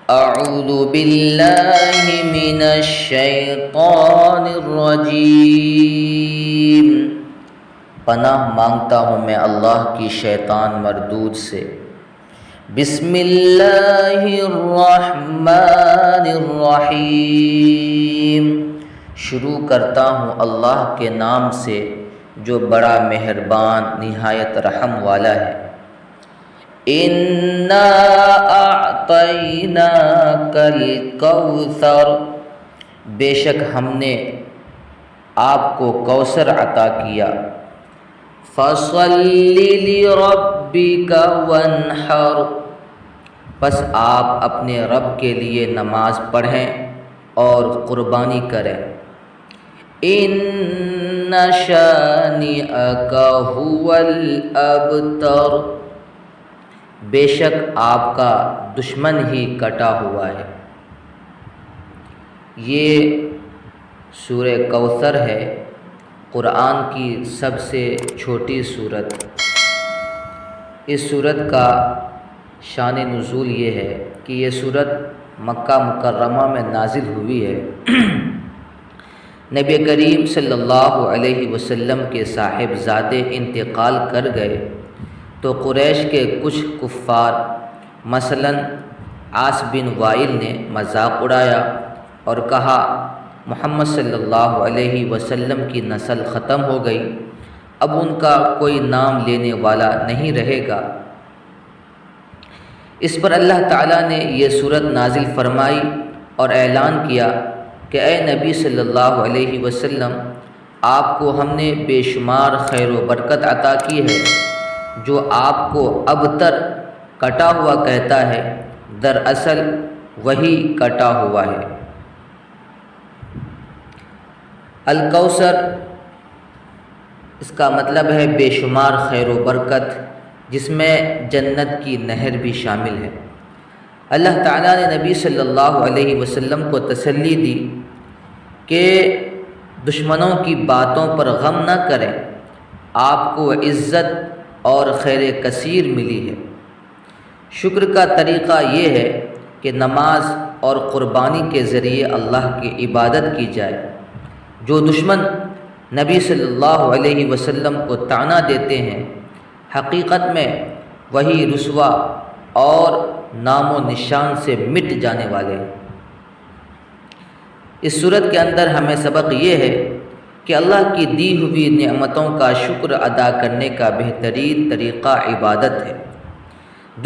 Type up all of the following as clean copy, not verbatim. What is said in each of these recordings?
اعوذ باللہ من الشیطان الرجیم، پناہ مانگتا ہوں میں اللہ کی شیطان مردود سے۔ بسم اللہ الرحمن الرحیم، شروع کرتا ہوں اللہ کے نام سے جو بڑا مہربان نہایت رحم والا ہے۔ اِنَّا أَعْطَيْنَاكَ الْكَوْثَرَ، بے شک ہم نے آپ کو کوثر عطا کیا۔ فَصَلِّ لِرَبِّكَ وَانْحَرْ، پس آپ اپنے رب کے لیے نماز پڑھیں اور قربانی کریں۔ إِنَّ شَانِئَكَ هُوَ الْأَبْتَرُ، بے شک آپ کا دشمن ہی کٹا ہوا ہے۔ یہ سورہ کوثر ہے، قرآن کی سب سے چھوٹی سورت۔ اس سورت کا شان نزول یہ ہے کہ یہ سورت مکہ مکرمہ میں نازل ہوئی ہے۔ نبی کریم صلی اللہ علیہ وسلم کے صاحبزادے انتقال کر گئے تو قریش کے کچھ کفار مثلاً عاص بن وائل نے مذاق اڑایا اور کہا محمد صلی اللہ علیہ وسلم کی نسل ختم ہو گئی، اب ان کا کوئی نام لینے والا نہیں رہے گا۔ اس پر اللہ تعالیٰ نے یہ سورت نازل فرمائی اور اعلان کیا کہ اے نبی صلی اللہ علیہ وسلم، آپ کو ہم نے بے شمار خیر و برکت عطا کی ہے۔ جو آپ کو ابتر کٹا ہوا کہتا ہے، دراصل وہی کٹا ہوا ہے۔ الکوثر اس کا مطلب ہے بے شمار خیر و برکت، جس میں جنت کی نہر بھی شامل ہے۔ اللہ تعالیٰ نے نبی صلی اللہ علیہ وسلم کو تسلی دی کہ دشمنوں کی باتوں پر غم نہ کریں، آپ کو عزت اور خیر کثیر ملی ہے۔ شکر کا طریقہ یہ ہے کہ نماز اور قربانی کے ذریعے اللہ کی عبادت کی جائے۔ جو دشمن نبی صلی اللہ علیہ وسلم کو طعنہ دیتے ہیں، حقیقت میں وہی رسوا اور نام و نشان سے مٹ جانے والے ہیں۔ اس صورت کے اندر ہمیں سبق یہ ہے کہ اللہ کی دی ہوئی نعمتوں کا شکر ادا کرنے کا بہترین طریقہ عبادت ہے۔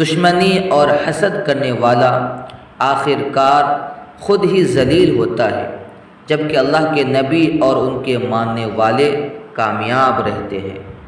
دشمنی اور حسد کرنے والا آخر کار خود ہی ذلیل ہوتا ہے، جبکہ اللہ کے نبی اور ان کے ماننے والے کامیاب رہتے ہیں۔